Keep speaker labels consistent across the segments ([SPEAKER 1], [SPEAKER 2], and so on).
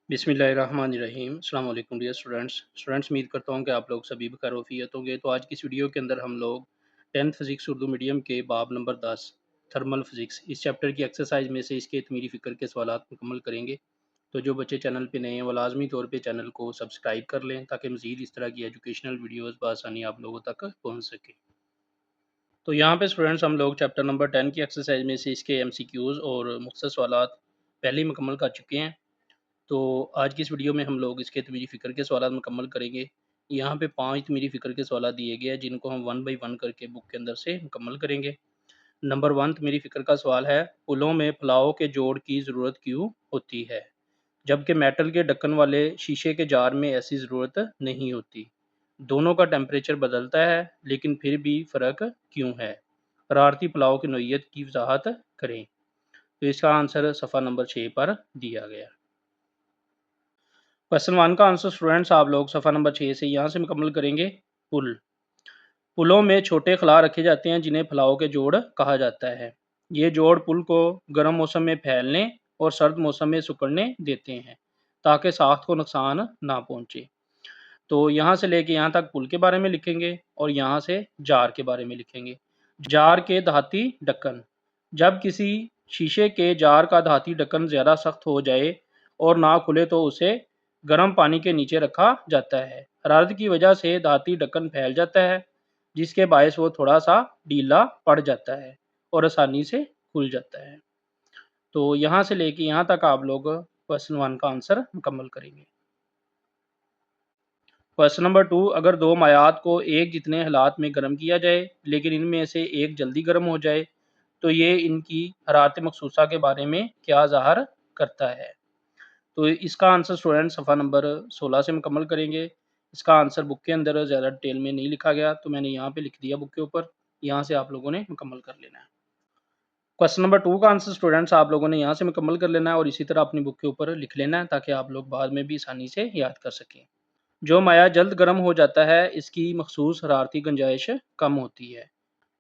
[SPEAKER 1] बिस्मिल्लाहिर्रहमानिर्रहीम। अस्सलाम वालेकुम डियर स्टूडेंट्स उम्मीद करता हूँ कि आप लोग सभी बखैर वफ़ियत होंगे। तो आज की इस वीडियो के अंदर हम लोग 10th फिज़िक्स उर्दू मीडियम के बाब नंबर 10 थर्मल फिज़िक्स इस चैप्टर की एक्सरसाइज में से इसके तमीरी फ़िक्र के सवालात मुकम्मल करेंगे। तो जो बच्चे चैनल पे नए हैं वो लाजमी तौर पे चैनल को सब्सक्राइब कर लें ताकि मज़ीद इस तरह की एजुकेशनल वीडियोज़ बआसानी आप लोगों तक पहुँच सके। तो यहाँ पे स्टूडेंट्स हम लोग चैप्टर नंबर 10 की एक्सरसाइज में से इसके MCQs और मुख्तसर सवालात पहले ही मुकम्मल कर चुके हैं। तो आज की इस वीडियो में हम लोग इसके तमीरी फ़िक्र के सवालात मुकम्मल करेंगे। यहाँ पे 5 तमीरी फ़िक्र के सवालात दिए गए हैं जिनको हम वन बाई वन करके बुक के अंदर से मुकम्मल करेंगे। नंबर 1 तमीरी फ़िक्र का सवाल है, पुलों में फलाव के जोड़ की ज़रूरत क्यों होती है? जबकि मेटल के ढक्कन वाले शीशे के जार में ऐसी ज़रूरत नहीं होती। दोनों का टेम्परेचर बदलता है लेकिन फिर भी फ़र्क क्यों है? हरारती फलाव की नोइयत की वजाहत करें। तो इसका आंसर सफ़ा नंबर 6 पर दिया गया। क्वेश्चन 1 का आंसर स्टूडेंट्स आप लोग सफ़ा नंबर 6 से यहाँ से मुकम्मल करेंगे। पुलों में छोटे खला रखे जाते हैं जिन्हें फलाव के जोड़ कहा जाता है। ये जोड़ पुल को गर्म मौसम में फैलने और सर्द मौसम में सिकुड़ने देते हैं ताकि साख्त को नुकसान ना पहुँचे। तो यहाँ से लेके यहाँ तक पुल के बारे में लिखेंगे और यहाँ से जार के बारे में लिखेंगे। जार के धाती ढक्कन, जब किसी शीशे के जार का धाती ढक्कन ज़्यादा सख्त हो जाए और ना खुले तो उसे गर्म पानी के नीचे रखा जाता है। हरारत की वजह से धाती ढक्कन फैल जाता है जिसके बायस वो थोड़ा सा ढीला पड़ जाता है और आसानी से खुल जाता है। तो यहाँ से लेके यहाँ तक आप लोग क्वेश्चन 1 का आंसर मुकम्मल करेंगे। क्वेश्चन नंबर 2, अगर दो मायात को एक जितने हालात में गर्म किया जाए लेकिन इनमें से एक जल्दी गर्म हो जाए तो ये इनकी हरारत मखसूसा के बारे में क्या ज़ाहिर करता है? तो इसका आंसर स्टूडेंट सफ़ा नंबर 16 से मुकम्मल करेंगे। इसका आंसर बुक के अंदर ज़्यादा डिटेल में नहीं लिखा गया तो मैंने यहाँ पे लिख दिया बुक के ऊपर। यहाँ से आप लोगों ने मुकम्मल कर लेना है। क्वेश्चन नंबर 2 का आंसर स्टूडेंट्स आप लोगों ने यहाँ से मुकम्मल कर लेना है और इसी तरह अपनी बुक के ऊपर लिख लेना है ताकि आप लोग बाद में भी आसानी से याद कर सकें। जो माया जल्द गर्म हो जाता है इसकी मखसूस हरारती गुंजाइश कम होती है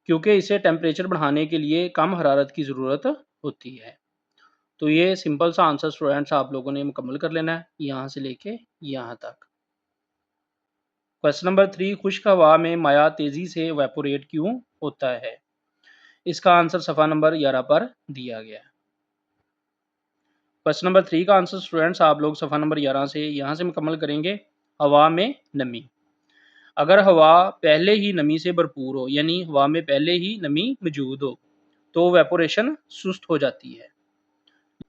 [SPEAKER 1] क्योंकि इसे टेम्परेचर बढ़ाने के लिए कम हरारत की ज़रूरत होती है। तो ये सिंपल सा आंसर स्टूडेंट्स आप लोगों ने मुकम्मल कर लेना है यहाँ से लेके यहाँ तक। क्वेश्चन नंबर 3, खुश्क हवा में माया तेज़ी से वेपोरेट क्यों होता है? इसका आंसर सफ़ा नंबर 11 पर दिया गया है। क्वेश्चन नंबर 3 का आंसर स्टूडेंट्स आप लोग सफ़ा नंबर 11 से यहाँ से मुकम्मल करेंगे। हवा में नमी, अगर हवा पहले ही नमी से भरपूर हो यानी हवा में पहले ही नमी मौजूद हो तो वेपोरेशन सुस्त हो जाती है।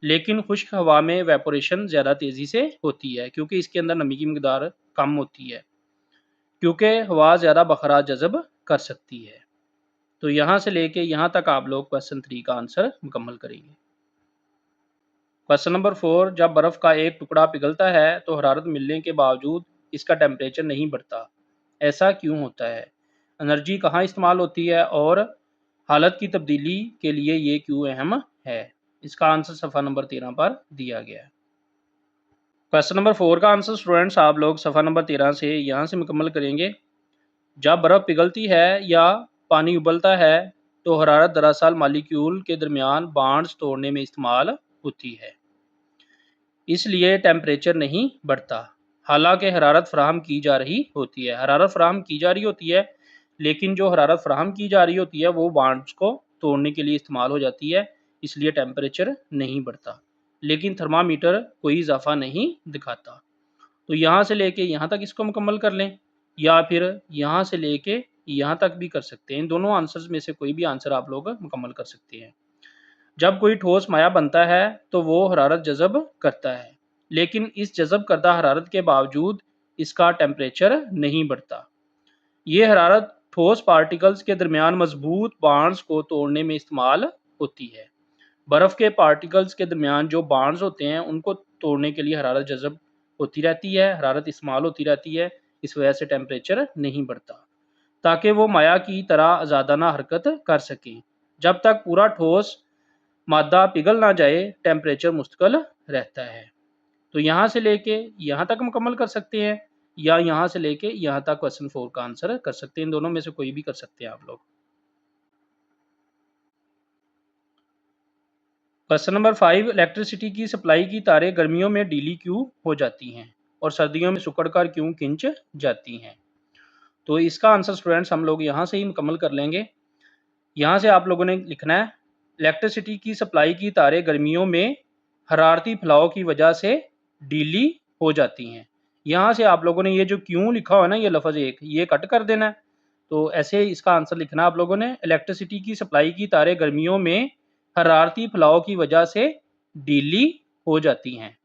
[SPEAKER 1] लेकिन खुश्क हवा में वेपोरेशन ज़्यादा तेज़ी से होती है क्योंकि इसके अंदर नमी की मकदार कम होती है क्योंकि हवा ज़्यादा बखराज जज़ब कर सकती है। तो यहाँ से लेके यहाँ तक आप लोग क्वेश्चन 3 का आंसर मुकम्मल करेंगे। क्वेश्चन नंबर 4, जब बर्फ़ का एक टुकड़ा पिघलता है तो हरारत मिलने के बावजूद इसका टेम्परेचर नहीं बढ़ता, ऐसा क्यों होता है? एनर्जी कहाँ इस्तेमाल होती है और हालत की तब्दीली के लिए ये क्यों अहम है? इसका आंसर सफ़ा नंबर 13 पर दिया गया है। क्वेश्चन नंबर 4 का आंसर स्टूडेंट्स आप लोग सफ़ा नंबर 13 से यहाँ से मुकम्मल करेंगे। जब बर्फ़ पिघलती है या पानी उबलता है तो हरारत दरअसल मालिक्यूल के दरमियान बॉन्ड्स तोड़ने में इस्तेमाल होती है, इसलिए टेम्परेचर नहीं बढ़ता। हालांकि हरारत फ़राहम की जा रही होती है, हरारत फ़राहम की जा रही होती है, लेकिन जो हरारत फ़राहम की जा रही होती है वो बॉन्ड्स को तोड़ने के लिए इस्तेमाल हो जाती है, इसलिए टेम्परेचर नहीं बढ़ता। लेकिन थर्मामीटर कोई इजाफा नहीं दिखाता। तो यहाँ से लेके यहाँ तक इसको मुकम्मल कर लें या फिर यहाँ से लेके यहाँ तक भी कर सकते हैं। इन दोनों आंसर्स में से कोई भी आंसर आप लोग मुकम्मल कर सकते हैं। जब कोई ठोस माया बनता है तो वो हरारत जज़ब करता है, लेकिन इस जज़ब करदा हरारत के बावजूद इसका टेम्परेचर नहीं बढ़ता। ये हरारत ठोस पार्टिकल्स के दरमियान मजबूत बॉन्ड्स को तोड़ने में इस्तेमाल होती है। बर्फ़ के पार्टिकल्स के दरमियान जो बॉन्ड्स होते हैं उनको तोड़ने के लिए हरारत जज़ब होती रहती है, हरारत इस्तेमाल होती रहती है, इस वजह से टेम्परेचर नहीं बढ़ता ताकि वो माया की तरह आज़ादाना हरकत कर सकें। जब तक पूरा ठोस मादा पिघल ना जाए टेम्परेचर मुस्तकिल रहता है। तो यहाँ से लेके यहाँ तक मुकम्मल कर सकते हैं या यहाँ से लेके यहाँ तक क्वेश्चन 4 का आंसर कर सकते हैं। इन दोनों में से कोई भी कर सकते हैं आप लोग। क्वेश्चन नंबर 5, इलेक्ट्रिसिटी की सप्लाई की तारें गर्मियों में ढीली क्यों हो जाती हैं और सर्दियों में सिकुड़कर क्यों खिंच जाती हैं? तो इसका आंसर स्टूडेंट्स हम लोग यहाँ से ही मुकम्मल कर लेंगे। यहाँ से आप लोगों ने लिखना है, इलेक्ट्रिसिटी की सप्लाई की तारें गर्मियों में हरारती फैलाव की वजह से ढीली हो जाती हैं। यहाँ से आप लोगों ने ये जो क्यों लिखा हुआ है ना, ये लफ्ज़ एक, ये कट कर देना है। तो ऐसे इसका आंसर लिखना है आप लोगों ने, इलेक्ट्रिसिटी की सप्लाई की तारें गर्मियों में हरारती फैलाव की वजह से ढीली हो जाती हैं।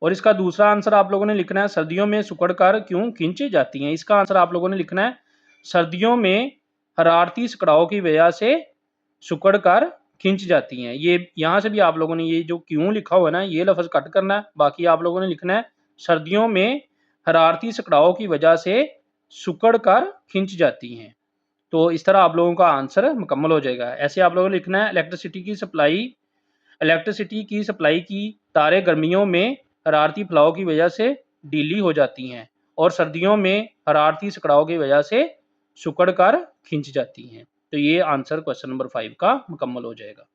[SPEAKER 1] और इसका दूसरा आंसर आप लोगों ने लिखना है, सर्दियों में सिकुड़कर क्यों खिंच जाती हैं। इसका आंसर आप लोगों ने लिखना है, सर्दियों में हरारती सिकुड़ाव की वजह से सिकुड़कर खिंच जाती हैं। ये यहाँ से भी आप लोगों ने ये जो क्यों लिखा हुआ है ना, ये लफ्ज़ कट करना है। बाकी आप लोगों ने लिखना है, सर्दियों में हरारती सिकुड़ाव की वजह से सिकुड़कर खिंच जाती हैं। तो इस तरह आप लोगों का आंसर मुकम्मल हो जाएगा। ऐसे आप लोगों ने लिखना है, इलेक्ट्रिसिटी की सप्लाई की तारें गर्मियों में हरारती फैलाव की वजह से ढीली हो जाती हैं और सर्दियों में हरारती सिकुड़ाव की वजह से सिकुड़कर खिंच जाती हैं। तो ये आंसर क्वेश्चन नंबर 5 का मुकम्मल हो जाएगा।